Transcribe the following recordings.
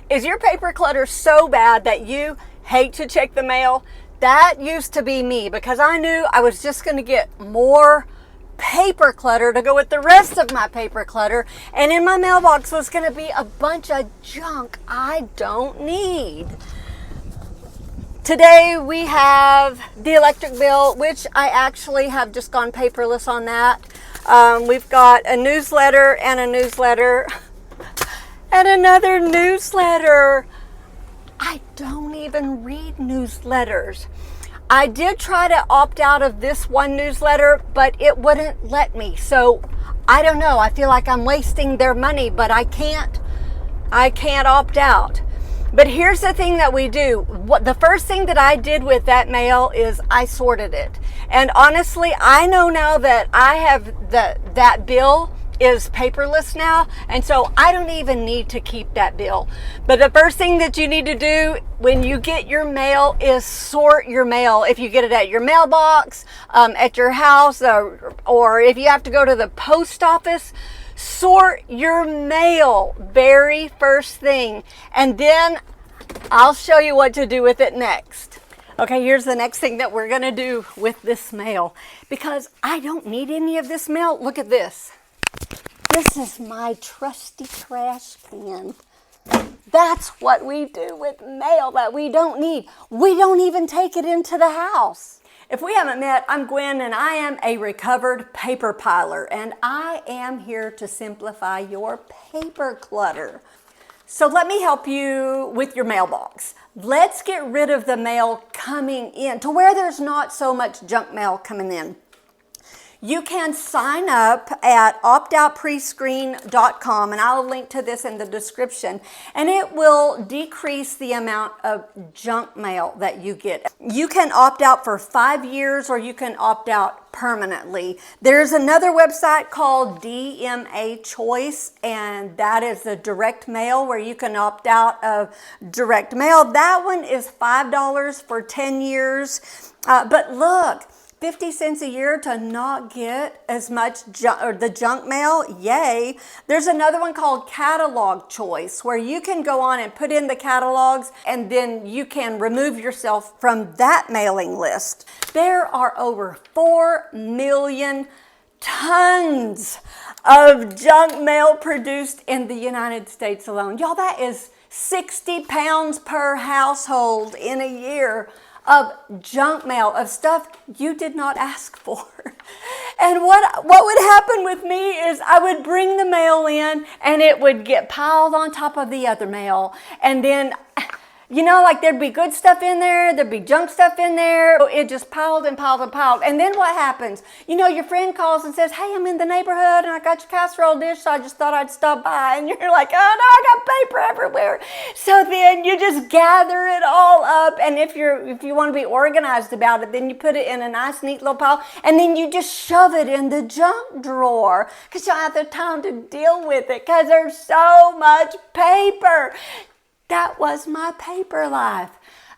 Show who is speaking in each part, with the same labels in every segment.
Speaker 1: Is your paper clutter so bad that you hate to check the mail? That used to be me, because I knew I was just going to get more paper clutter to go with the rest of my paper clutter, and in my mailbox was going to be a bunch of junk I don't need. Today we have the electric bill, which I actually have just gone paperless on that. We've got a newsletter and a newsletter and another newsletter. I don't even read newsletters. I did try to opt out of this one newsletter, but it wouldn't let me. So I don't know. I feel like I'm wasting their money, but I can't opt out. But here's the thing that we do. The first thing that I did with that mail is I sorted it. And honestly, I know now that I have that bill is paperless now, and so I don't even need to keep that bill. But the first thing that you need to do when you get your mail is sort your mail. If you get it at your mailbox, at your house, or if you have to go to the post office, sort your mail very first thing, and then I'll show you what to do with it next. Okay, here's the next thing that we're gonna do with this mail, because I don't need any of this mail. Look at this. This is my trusty trash can. That's what we do with mail that we don't need. We don't even take it into the house. If we haven't met, I'm Gwen, and I am a recovered paper piler, and I am here to simplify your paper clutter. So let me help you with your mailbox. Let's get rid of the mail coming in to where there's not so much junk mail coming in. You can sign up at optoutprescreen.com, and I'll link to this in the description, and it will decrease the amount of junk mail that you get. You can opt out for 5 years, or you can opt out permanently. There's another website called DMA Choice, and that is the direct mail, where you can opt out of direct mail. That one is $5 for 10 years. But look, 50 cents a year to not get as much the junk mail, yay. There's another one called Catalog Choice, where you can go on and put in the catalogs, and then you can remove yourself from that mailing list. There are over 4 million tons of junk mail produced in the United States alone. Y'all, that is 60 pounds per household in a year of junk mail, of stuff you did not ask for. And what would happen with me is I would bring the mail in, and it would get piled on top of the other mail. And then, you know, like there'd be good stuff in there, there'd be junk stuff in there. It just piled and piled and piled. And then what happens? You know, your friend calls and says, hey, I'm in the neighborhood and I got your casserole dish, so I just thought I'd stop by. And you're like, oh no, I got paper everywhere. So then you just gather it all up. And if you want to be organized about it, then you put it in a nice, neat little pile. And then you just shove it in the junk drawer, because you don't have the time to deal with it, because there's so much paper. That was my paper life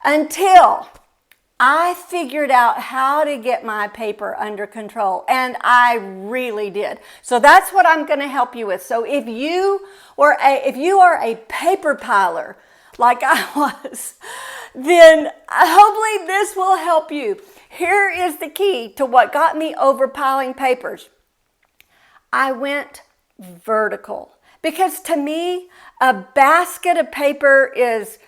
Speaker 1: until I figured out how to get my paper under control, and I really did. So that's what I'm going to help you with. So if you are a paper piler like I was, then hopefully this will help you. Here is the key to what got me overpiling papers. I went vertical. Because to me, a basket of paper is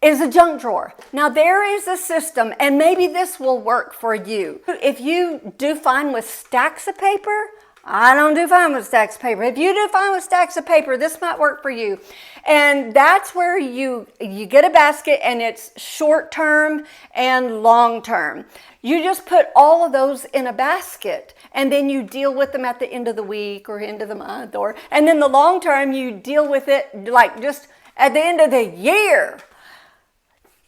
Speaker 1: a junk drawer. Now, there is a system, and maybe this will work for you. If you do fine with stacks of paper, I don't do fine with stacks of paper. If you do fine with stacks of paper, this might work for you. And that's where you get a basket, and it's short term and long term. You just put all of those in a basket, and then you deal with them at the end of the week or end of the month, and then the long term, you deal with it like just at the end of the year.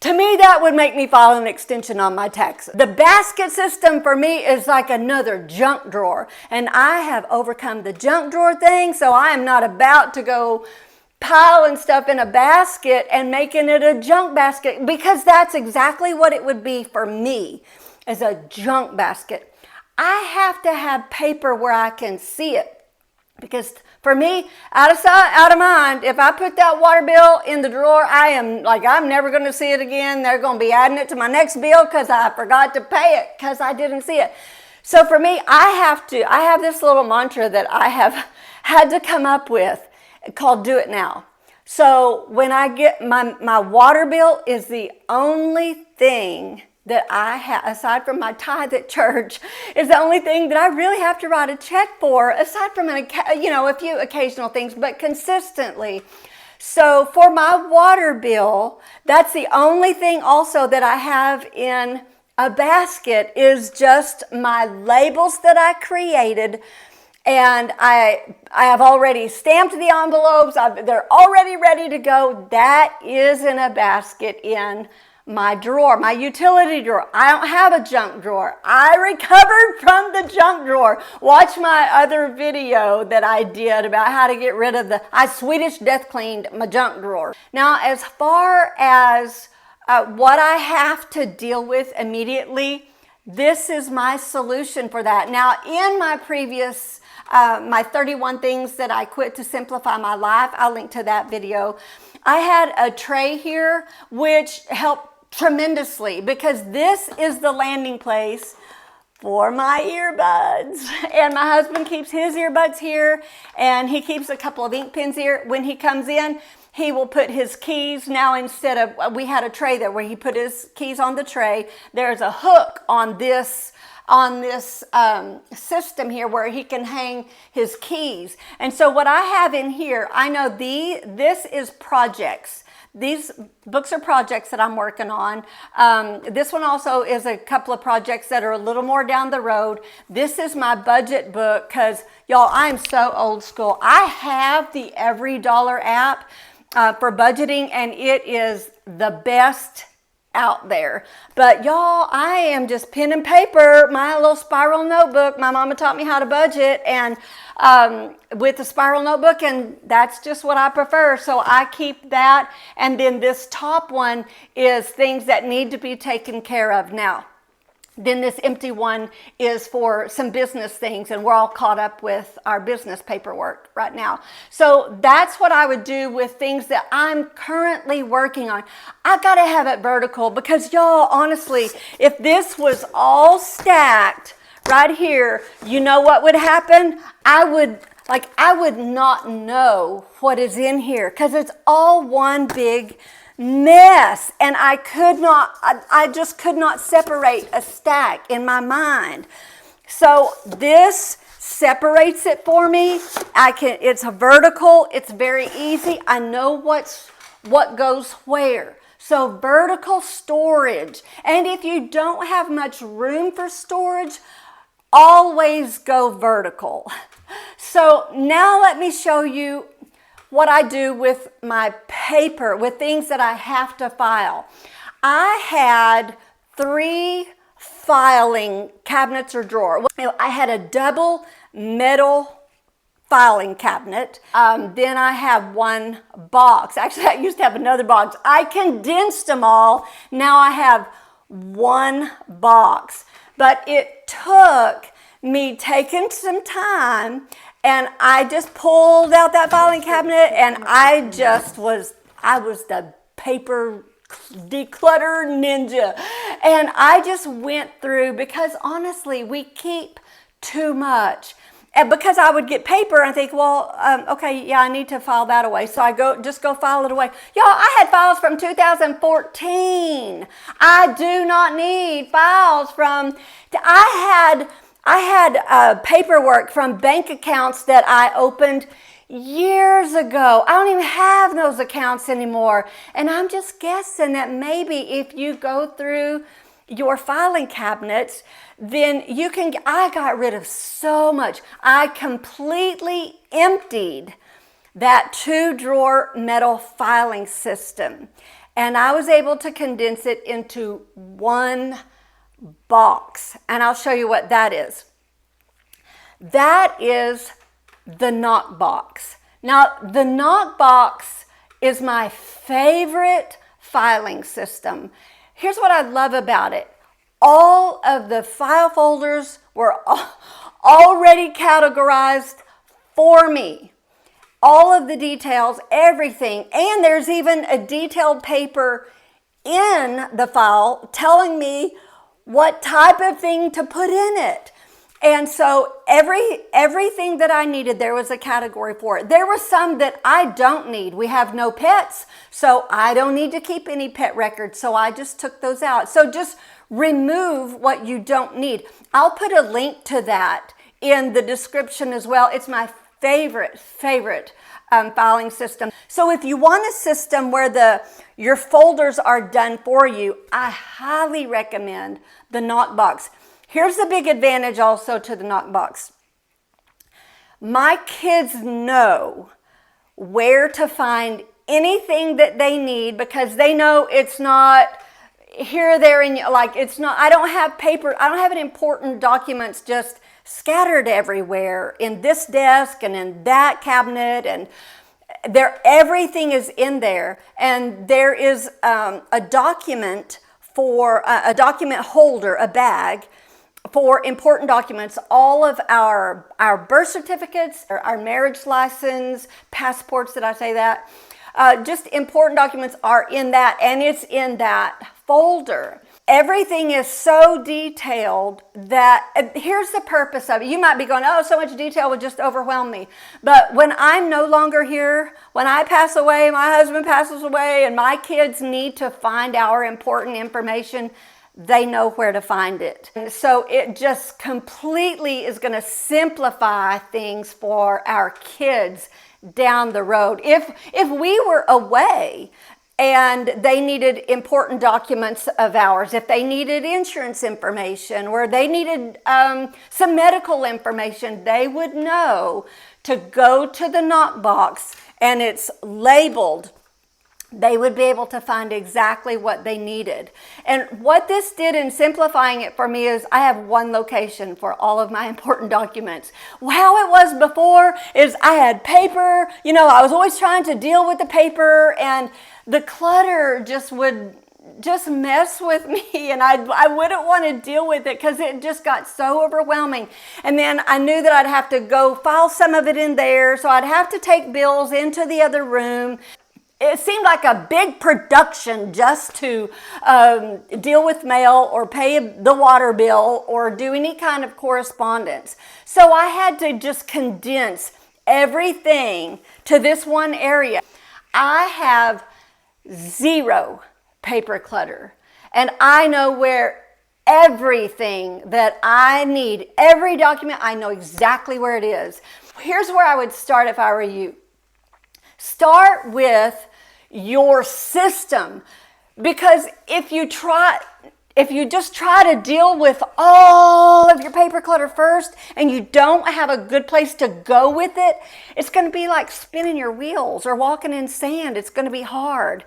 Speaker 1: To me, that would make me file an extension on my taxes. The basket system for me is like another junk drawer, and I have overcome the junk drawer thing, so I am not about to go piling stuff in a basket and making it a junk basket, because that's exactly what it would be for me, as a junk basket. I have to have paper where I can see it, because For me, out of sight, out of mind. If I put that water bill in the drawer, I'm never going to see it again. They're going to be adding it to my next bill because I forgot to pay it because I didn't see it. So for me, I have this little mantra that I have had to come up with called do it now. So when I get my water bill is the only thing that I have, aside from my tithe at church, is the only thing that I really have to write a check for, aside from a few occasional things, but consistently. So for my water bill, that's the only thing also that I have in a basket is just my labels that I created. And I have already stamped the envelopes. They're already ready to go. That is in a basket in my drawer, my utility drawer. I don't have a junk drawer. I recovered from the junk drawer. Watch my other video that I did about how to get rid of I Swedish death cleaned my junk drawer. Now, as far as what I have to deal with immediately, this is my solution for that. Now, in my previous my 31 things that I quit to simplify my life, I'll link to that video. I had a tray here which helped tremendously because this is the landing place for my earbuds. And my husband keeps his earbuds here, and he keeps a couple of ink pens here. When he comes in, he will put his keys. Now, instead of, we had a tray there where he put his keys on the tray. There's a hook on this system here where he can hang his keys. And so what I have in here, I know this is projects. These books are projects that I'm working on. This one also is a couple of projects that are a little more down the road. This is my budget book because, y'all, I'm so old school. I have the Every Dollar app for budgeting, and it is the best out there. But y'all, I am just pen and paper, my little spiral notebook. My mama taught me how to budget, and with the spiral notebook, and that's just what I prefer. So I keep that. And then this top one is things that need to be taken care of now. Then this empty one is for some business things, and we're all caught up with our business paperwork right now. So that's what I would do with things that I'm currently working on. I gotta have it vertical because, y'all, honestly, if this was all stacked right here, you know what would happen? I would not know what is in here because it's all one big mess, and I just could not separate a stack in my mind. So this separates it for me. It's a vertical, it's very easy. I know what goes where. So vertical storage. And if you don't have much room for storage, always go vertical. So now let me show you what I do with my paper, with things that I have to file. I had 3 filing cabinets or drawer. I had a double metal filing cabinet. Then I have 1 box. Actually, I used to have another box. I condensed them all. Now I have 1 box. But it took me taking some time, and I just pulled out that filing cabinet, and I was the paper declutter ninja. And I just went through, because honestly, we keep too much. And because I would get paper and think, well, okay, yeah, I need to file that away. So I go file it away. Y'all, I had files from 2014. I do not need files from, I had paperwork from bank accounts that I opened years ago. I don't even have those accounts anymore. And I'm just guessing that maybe if you go through your filing cabinets, then I got rid of so much. I completely emptied that 2-drawer metal filing system. And I was able to condense it into 1 box, and I'll show you what that is. That is the knock box. Now, the knock box is my favorite filing system. Here's what I love about it. All of the file folders were already categorized for me. all of the details, everything. And there's even a detailed paper in the file telling me what type of thing to put in it. And so everything that I needed, there was a category for it. There were some that I don't need. We have no pets, so I don't need to keep any pet records. So I just took those out. So just remove what you don't need. I'll put a link to that in the description as well. It's my favorite filing system. So if you want a system where your folders are done for you, I highly recommend the Knockbox. Here's the big advantage also to the Knockbox. My kids know where to find anything that they need because they know it's not here, there, and like it's not, I don't have paper, I don't have important documents just scattered everywhere in this desk and in that cabinet, and everything is in there. And there is a document holder, a bag for important documents. All of our birth certificates, our marriage license, passports, did I say that? Just important documents are in that, and it's in that folder. Everything is so detailed that here's the purpose of it. You might be going, oh, so much detail would just overwhelm me. But when I'm no longer here, when I pass away, my husband passes away, and my kids need to find our important information, they know where to find it. And so it just completely is going to simplify things for our kids down the road. If we were away and they needed important documents of ours, if they needed insurance information or they needed some medical information, they would know to go to the Knockbox, and it's labeled. They would be able to find exactly what they needed. And what this did in simplifying it for me is I have one location for all of my important documents. How it was before is I had paper, I was always trying to deal with the paper, and the clutter would mess with me, and I wouldn't want to deal with it because it just got so overwhelming. And then I knew that I'd have to go file some of it in there, so I'd have to take bills into the other room. It seemed like a big production just to deal with mail or pay the water bill or do any kind of correspondence. So I had to just condense everything to this one area. I have zero paper clutter, and I know where everything that I need, every document, I know exactly where it is. Here's where I would start if I were you. Start with your system, because if you just try to deal with all of your paper clutter first and you don't have a good place to go with it, it's going to be like spinning your wheels or walking in sand. It's going to be hard.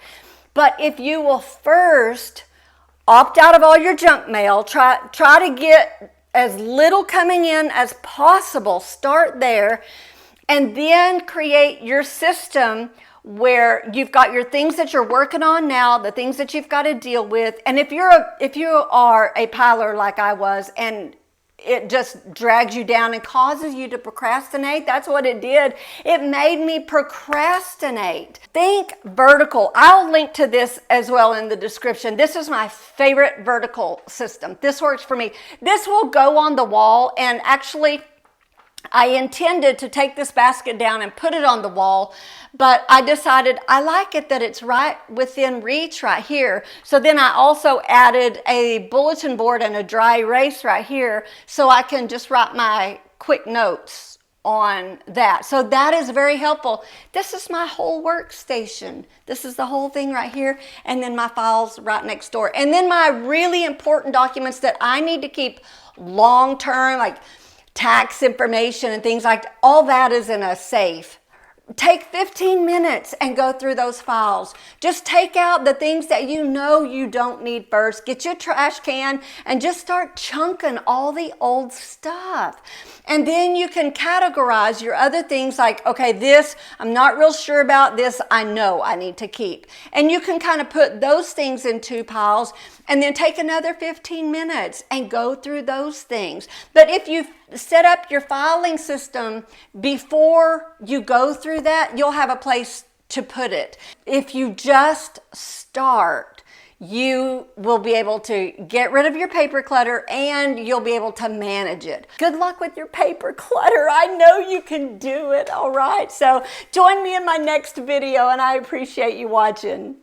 Speaker 1: But if you will first opt out of all your junk mail, try to get as little coming in as possible, start there, and then create your system where you've got your things that you're working on now, the things that you've got to deal with. And if you are a piler like I was, and it just drags you down and causes you to procrastinate, that's what it did. It made me procrastinate. Think vertical. I'll link to this as well in the description. This is my favorite vertical system. This works for me. This will go on the wall, and actually I intended to take this basket down and put it on the wall, but I decided I like it that it's right within reach right here. So then I also added a bulletin board and a dry erase right here, so I can just write my quick notes on that. So that is very helpful. This is my whole workstation. This is the whole thing right here, and then my files right next door. And then my really important documents that I need to keep long term, like tax information and things like that, all that is in a safe. Take 15 minutes and go through those files. Just take out the things that you know you don't need first. Get your trash can and just start chunking all the old stuff. And then you can categorize your other things like, okay, this, I'm not real sure about, this I know I need to keep. And you can kind of put those things in 2 piles and then take another 15 minutes and go through those things. But if you set up your filing system before you go through that, you'll have a place to put it. If you just start, you will be able to get rid of your paper clutter and you'll be able to manage it. Good luck with your paper clutter. I know you can do it, all right? So join me in my next video and I appreciate you watching.